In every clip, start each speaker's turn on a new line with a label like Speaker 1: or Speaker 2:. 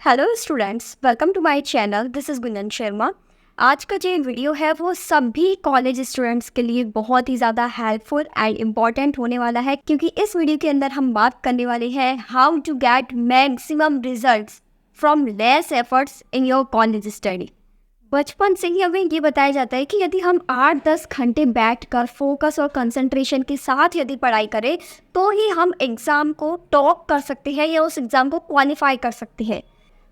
Speaker 1: Hello students, welcome to my channel. This is Gunjan Sharma. आज का जो वीडियो है वो सभी कॉलेज स्टूडेंट्स के लिए बहुत ही ज़्यादा हेल्पफुल एंड इम्पॉर्टेंट होने वाला है, क्योंकि इस वीडियो के अंदर हम बात करने वाले हैं how to get maximum results from less efforts in your college study. बचपन से ही हमें ये बताया जाता है कि यदि हम 8-10 घंटे बैठकर फोकस और कंसंट्रेशन के साथ यदि पढ़ाई करें तो ही हम एग्ज़ाम को टॉप कर सकते हैं या उस एग्ज़ाम को क्वालिफाई कर सकते हैं।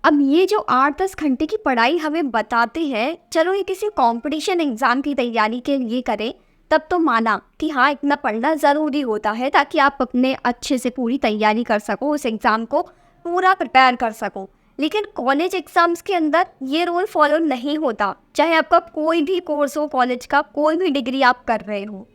Speaker 1: अब ये जो 8-10 घंटे की पढ़ाई हमें बताते हैं, चलो ये किसी कंपटीशन एग्ज़ाम की तैयारी के लिए करें तब तो माना कि हाँ, इतना पढ़ना ज़रूरी होता है ताकि आप अपने अच्छे से पूरी तैयारी कर सको, उस एग्ज़ाम को पूरा प्रिपेयर कर सको। लेकिन कॉलेज एग्ज़ाम्स के अंदर ये रूल फॉलो नहीं होता, चाहे आपका कोई भी कोर्स हो, कॉलेज का कोई भी डिग्री आप कर रहे हो,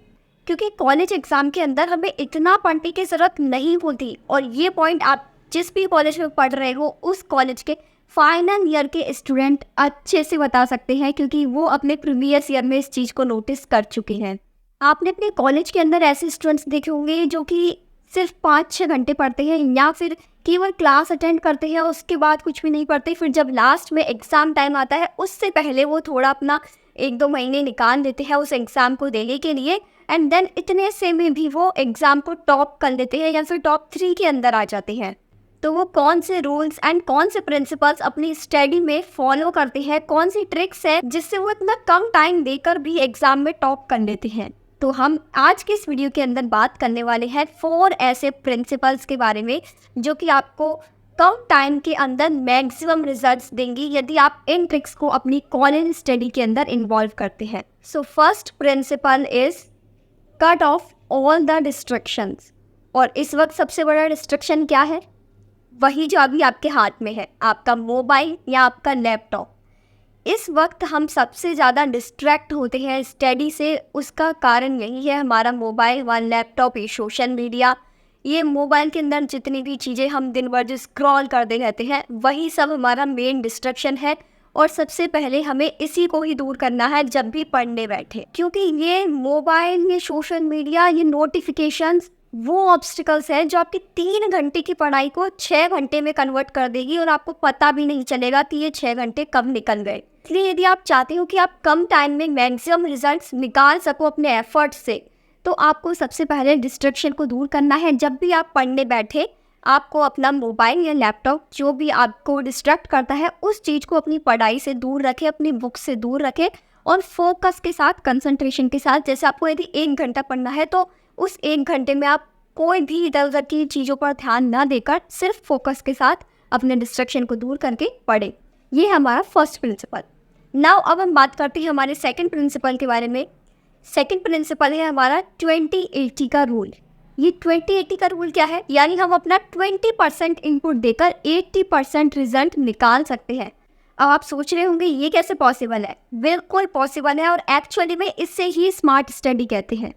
Speaker 1: क्योंकि कॉलेज एग्ज़ाम के अंदर हमें इतना पढ़ने की ज़रूरत नहीं होती। और ये पॉइंट आप जिस भी कॉलेज में पढ़ रहे हो उस कॉलेज के फाइनल ईयर के स्टूडेंट अच्छे से बता सकते हैं, क्योंकि वो अपने प्रीवियस ईयर में इस चीज़ को नोटिस कर चुके हैं। आपने अपने कॉलेज के अंदर ऐसे स्टूडेंट्स देखे होंगे जो कि सिर्फ 5-6 घंटे पढ़ते हैं या फिर केवल क्लास अटेंड करते हैं, उसके बाद कुछ भी नहीं पढ़ते। फिर जब लास्ट में एग्ज़ाम टाइम आता है उससे पहले वो थोड़ा अपना 1-2 महीने निकाल देते हैं उस एग्ज़ाम को देने के लिए, एंड देन इतने से में भी वो एग्ज़ाम को टॉप कर लेते हैं या फिर टॉप 3 के अंदर आ जाते हैं। तो वो कौन से रूल्स एंड कौन से प्रिंसिपल्स अपनी स्टडी में फॉलो करते हैं, कौन सी ट्रिक्स है जिससे वो इतना कम टाइम देकर भी एग्ज़ाम में टॉप कर लेते हैं। तो हम आज के इस वीडियो के अंदर बात करने वाले हैं 4 ऐसे प्रिंसिपल्स के बारे में जो कि आपको कम टाइम के अंदर मैक्सिमम रिजल्ट्स देंगी यदि आप इन ट्रिक्स को अपनी कॉलेज स्टडी के अंदर इन्वॉल्व करते हैं। So first principle is cut off all the distractions. और इस वक्त सबसे बड़ा डिस्ट्रैक्शन क्या है? वही जो अभी आपके हाथ में है, आपका मोबाइल या आपका लैपटॉप। इस वक्त हम सबसे ज़्यादा डिस्ट्रैक्ट होते हैं स्टडी से, उसका कारण यही है हमारा मोबाइल व लैपटॉप, ये सोशल मीडिया। ये मोबाइल के अंदर जितनी भी चीज़ें हम दिन भर जो स्क्रॉल करते रहते हैं वही सब हमारा मेन डिस्ट्रैक्शन है। और सबसे पहले हमें इसी को ही दूर करना है जब भी पढ़ने बैठे, क्योंकि ये मोबाइल, ये सोशल मीडिया, ये नोटिफिकेशंस वो ऑब्स्टिकल्स हैं जो आपकी 3 घंटे की पढ़ाई को 6 घंटे में कन्वर्ट कर देगी और आपको पता भी नहीं चलेगा कि ये 6 घंटे कब निकल गए। इसलिए यदि आप चाहते हो कि आप कम टाइम में मैक्सिमम रिजल्ट्स निकाल सको अपने एफर्ट से, तो आपको सबसे पहले डिस्ट्रैक्शन को दूर करना है। जब भी आप पढ़ने बैठे आपको अपना मोबाइल या लैपटॉप जो भी आपको डिस्ट्रैक्ट करता है उस चीज़ को अपनी पढ़ाई से दूर रखें, अपनी बुक से दूर रखें और फोकस के साथ, कंसंट्रेशन के साथ। जैसे आपको यदि 1 घंटा पढ़ना है तो उस 1 घंटे में आप कोई भी इधर उधर की चीज़ों पर ध्यान ना देकर सिर्फ फोकस के साथ अपने डिस्ट्रैक्शन को दूर करके पढ़ें। ये हमारा फर्स्ट प्रिंसिपल। नाउ अब हम बात करते हैं हमारे सेकंड प्रिंसिपल के बारे में। सेकंड प्रिंसिपल है हमारा 20-80 का रूल। ये 20-80 का रूल क्या है? यानी हम अपना 20% इनपुट देकर 80% रिजल्ट निकाल सकते हैं। अब आप सोच रहे होंगे ये कैसे पॉसिबल है? बिल्कुल पॉसिबल है, और एक्चुअली में इससे ही स्मार्ट स्टडी कहते हैं।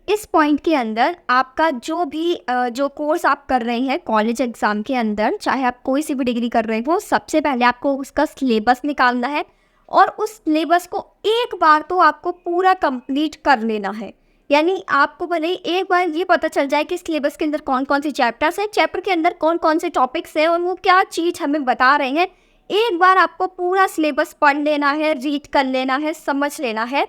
Speaker 1: इस पॉइंट के अंदर आपका जो कोर्स आप कर रहे हैं कॉलेज एग्ज़ाम के अंदर, चाहे आप कोई सी भी डिग्री कर रहे हो, सबसे पहले आपको उसका सिलेबस निकालना है और उस सिलेबस को एक बार तो आपको पूरा कंप्लीट कर लेना है। यानी आपको भले ही एक बार ये पता चल जाए कि सिलेबस के अंदर कौन कौन से चैप्टर्स हैं, चैप्टर के अंदर कौन कौन से टॉपिक्स हैं और वो क्या चीज़ हमें बता रहे हैं। एक बार आपको पूरा सिलेबस पढ़ लेना है, रीड कर लेना है, समझ लेना है,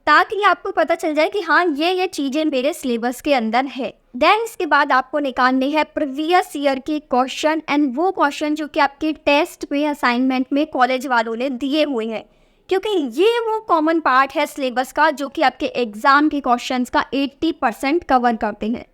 Speaker 1: ताकि आपको पता चल जाए कि हाँ, ये चीज़ें मेरे सिलेबस के अंदर है। देन इसके बाद आपको निकालने हैं प्रीवियस ईयर के क्वेश्चन, एंड वो क्वेश्चन जो कि आपके टेस्ट में, असाइनमेंट में कॉलेज वालों ने दिए हुए हैं, क्योंकि ये वो कॉमन पार्ट है सिलेबस का जो कि आपके एग्ज़ाम के क्वेश्चंस का 80% कवर करते हैं।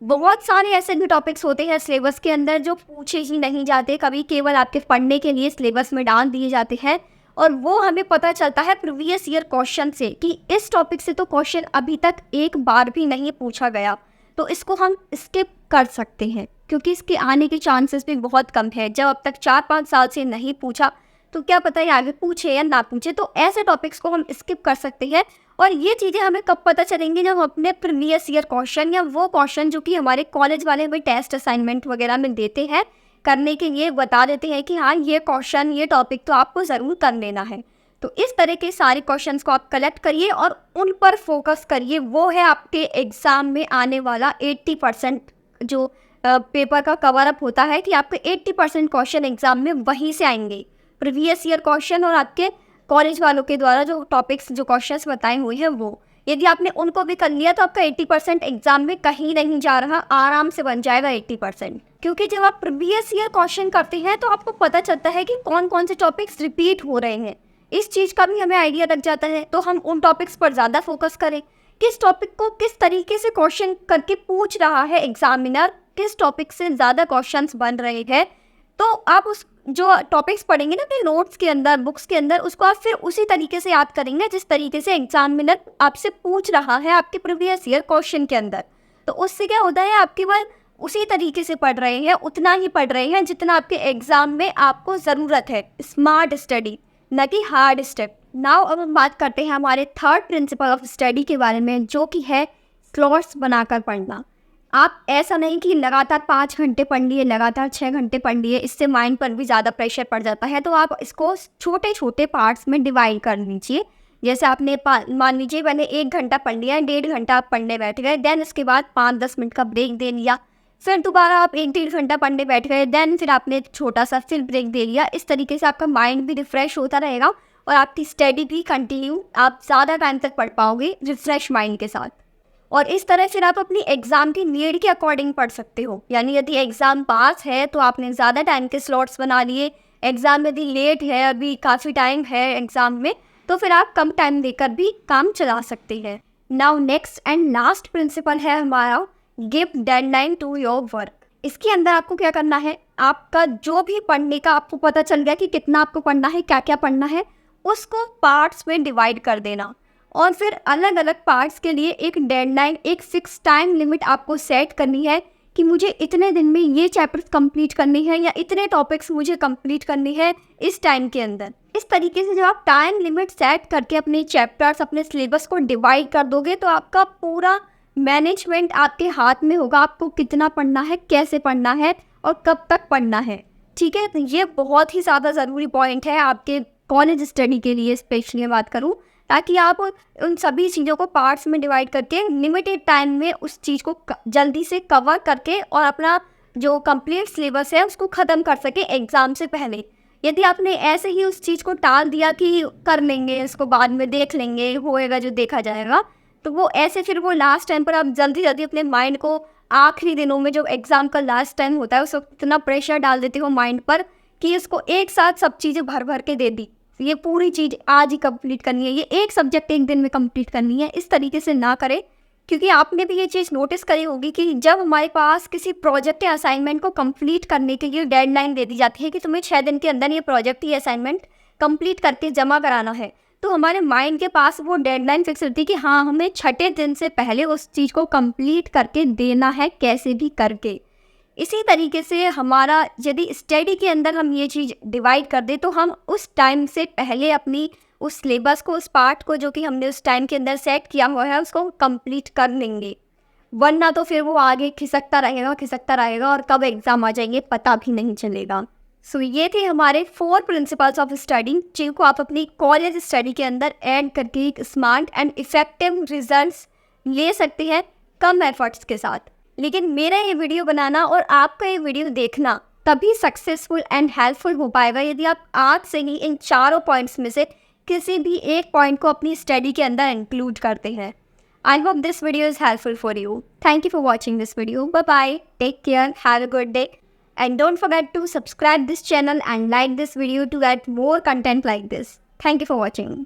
Speaker 1: बहुत सारे ऐसे भी टॉपिक्स होते हैं सिलेबस के अंदर जो पूछे ही नहीं जाते, कभी केवल आपके पढ़ने के लिए सिलेबस में डाल दिए जाते हैं, और वो हमें पता चलता है प्रीवियस ईयर क्वेश्चन से कि इस टॉपिक से तो क्वेश्चन अभी तक एक बार भी नहीं पूछा गया, तो इसको हम स्किप कर सकते हैं क्योंकि इसके आने के चांसेस भी बहुत कम है। जब अब तक 4-5 साल से नहीं पूछा तो क्या पता है आगे पूछे या ना पूछे, तो ऐसे टॉपिक्स को हम स्किप कर सकते हैं। और ये चीज़ें हमें कब पता चलेंगी? जब हम अपने प्रीवियस ईयर क्वेश्चन या वो क्वेश्चन जो कि हमारे कॉलेज वाले हमें टेस्ट असाइनमेंट वगैरह में देते हैं, करने के लिए बता देते हैं कि हाँ, ये क्वेश्चन, ये टॉपिक तो आपको ज़रूर कर लेना है। तो इस तरह के सारे क्वेश्चंस को आप कलेक्ट करिए और उन पर फोकस करिए। वो है आपके एग्ज़ाम में आने वाला 80% जो पेपर का कवर अप होता है कि आपके 80% क्वेश्चन एग्जाम में वहीं से आएंगे, प्रीवियस ईयर क्वेश्चन और आपके कॉलेज वालों के द्वारा जो टॉपिक्स जो क्वेश्चंस बताए हुए हैं वो। यदि आपने उनको भी कर लिया तो आपका 80% एग्जाम में कहीं नहीं जा रहा, आराम से बन जाएगा 80%। क्योंकि जब आप प्रीवियस ईयर क्वेश्चन करते हैं तो आपको पता चलता है कि कौन कौन से टॉपिक्स रिपीट हो रहे हैं, इस चीज़ का भी हमें आइडिया लग जाता है। तो हम उन टॉपिक्स पर ज़्यादा फोकस करें, किस टॉपिक को किस तरीके से क्वेश्चन करके पूछ रहा है एग्जामिनर, किस टॉपिक से ज़्यादा क्वेश्चंस बन रहे हैं। तो आप उस जो टॉपिक्स पढ़ेंगे ना अपने नोट्स के अंदर, बुक्स के अंदर, उसको आप फिर उसी तरीके से याद करेंगे जिस तरीके से एग्जामिनर आपसे पूछ रहा है आपके प्रीवियस ईयर क्वेश्चन के अंदर। तो उससे क्या होता है, आप केवल उसी तरीके से पढ़ रहे हैं, उतना ही पढ़ रहे हैं जितना आपके एग्जाम में आपको ज़रूरत है। स्मार्ट स्टडी, न कि हार्ड स्टेप। नाउ अब हम बात करते हैं हमारे थर्ड प्रिंसिपल ऑफ स्टडी के बारे में, जो कि है स्लॉट्स बनाकर पढ़ना। आप ऐसा नहीं कि लगातार 5 घंटे पढ़ लिए, लगातार 6 घंटे पढ़ लिए, इससे माइंड पर भी ज़्यादा प्रेशर पड़ जाता है। तो आप इसको छोटे छोटे पार्ट्स में डिवाइड कर लीजिए। जैसे आपने मान लीजिए मैंने 1 घंटा पढ़ लिया, 1.5 घंटा आप पढ़ने बैठ गए, देन उसके बाद 5-10 मिनट का ब्रेक दे लिया, फिर दोबारा आप 1-1.5 घंटा पढ़ने बैठ गए, देन फिर आपने छोटा सा फिर ब्रेक दे लिया। इस तरीके से आपका माइंड भी रिफ्रेश होता रहेगा और आपकी स्टडी भी कंटिन्यू, आप ज़्यादा टाइम तक पढ़ पाओगे रिफ्रेश माइंड के साथ। और इस तरह फिर आप अपनी एग्ज़ाम की नीड के अकॉर्डिंग पढ़ सकते हो। यानी यदि एग्ज़ाम पास है तो आपने ज़्यादा टाइम के स्लॉट्स बना लिए, एग्ज़ाम यदि लेट है, अभी काफ़ी टाइम है एग्ज़ाम में, तो फिर आप कम टाइम देकर भी काम चला सकते हैं। Now next and last principle है हमारा, give deadline to your work. इसके अंदर आपको क्या करना है, आपका जो भी पढ़ने का आपको पता चल गया कि कितना आपको पढ़ना है, क्या क्या पढ़ना है, उसको पार्ट्स में डिवाइड कर देना और फिर अलग अलग पार्ट्स के लिए एक डेडलाइन, एक फिक्स टाइम लिमिट आपको सेट करनी है कि मुझे इतने दिन में ये चैप्टर्स कंप्लीट करनी है या इतने टॉपिक्स मुझे कंप्लीट करनी है इस टाइम के अंदर। इस तरीके से जब आप टाइम लिमिट सेट करके अपने चैप्टर्स, अपने सिलेबस को डिवाइड कर दोगे तो आपका पूरा मैनेजमेंट आपके हाथ में होगा, आपको कितना पढ़ना है, कैसे पढ़ना है और कब तक पढ़ना है। ठीक है, तो ये बहुत ही ज़्यादा ज़रूरी पॉइंट है आपके कॉलेज स्टडी के लिए, स्पेशली बात करूँ, ताकि आप उन सभी चीज़ों को पार्ट्स में डिवाइड करके लिमिटेड टाइम में उस चीज़ को जल्दी से कवर करके और अपना जो कंप्लीट सिलेबस है उसको ख़त्म कर सके एग्ज़ाम से पहले। यदि आपने ऐसे ही उस चीज़ को टाल दिया कि कर लेंगे, इसको बाद में देख लेंगे, होएगा जो देखा जाएगा, तो वो ऐसे फिर वो लास्ट टाइम पर आप जल्दी जल्दी अपने माइंड को आखिरी दिनों में जब एग्ज़ाम का लास्ट टाइम होता है उस वक्त इतना प्रेशर डाल देते हो माइंड पर कि इसको एक साथ सब चीज़ें भर भर के दे दी, ये पूरी चीज़ आज ही कंप्लीट करनी है, ये एक सब्जेक्ट एक दिन में कंप्लीट करनी है। इस तरीके से ना करें, क्योंकि आपने भी ये चीज़ नोटिस करी होगी कि जब हमारे पास किसी प्रोजेक्ट या असाइनमेंट को कंप्लीट करने के लिए डेडलाइन दे दी जाती है कि तुम्हें 6 दिन के अंदर ये प्रोजेक्ट या असाइनमेंट कंप्लीट करके जमा कराना है, तो हमारे माइंड के पास वो डेडलाइन फिक्स रहती है कि हाँ, हमें 6ठे दिन से पहले उस चीज़ को कंप्लीट करके देना है, कैसे भी करके। इसी तरीके से हमारा यदि स्टडी के अंदर हम ये चीज़ डिवाइड कर दें तो हम उस टाइम से पहले अपनी उस सिलेबस को, उस पार्ट को जो कि हमने उस टाइम के अंदर सेट किया हुआ है उसको कंप्लीट कर लेंगे, वरना तो फिर वो आगे खिसकता रहेगा और कब एग्ज़ाम आ जाएंगे पता भी नहीं चलेगा। सो ये थे हमारे 4 प्रिंसिपल्स ऑफ स्टडी, जिनको आप अपनी कॉलेज स्टडी के अंदर ऐड करके एक स्मार्ट एंड इफ़ेक्टिव रिजल्ट्स ले सकते हैं कम एफर्ट्स के साथ। लेकिन मेरा ये वीडियो बनाना और आपका ये वीडियो देखना तभी सक्सेसफुल एंड हेल्पफुल हो पाएगा यदि आप आज से ही इन चारों पॉइंट्स में से किसी भी एक पॉइंट को अपनी स्टडी के अंदर इंक्लूड करते हैं। I hope this video is helpful for you. Thank you for watching this video. Bye bye, take care, have a good day, and don't forget to subscribe this channel and like this video to get more content like this. Thank you for watching.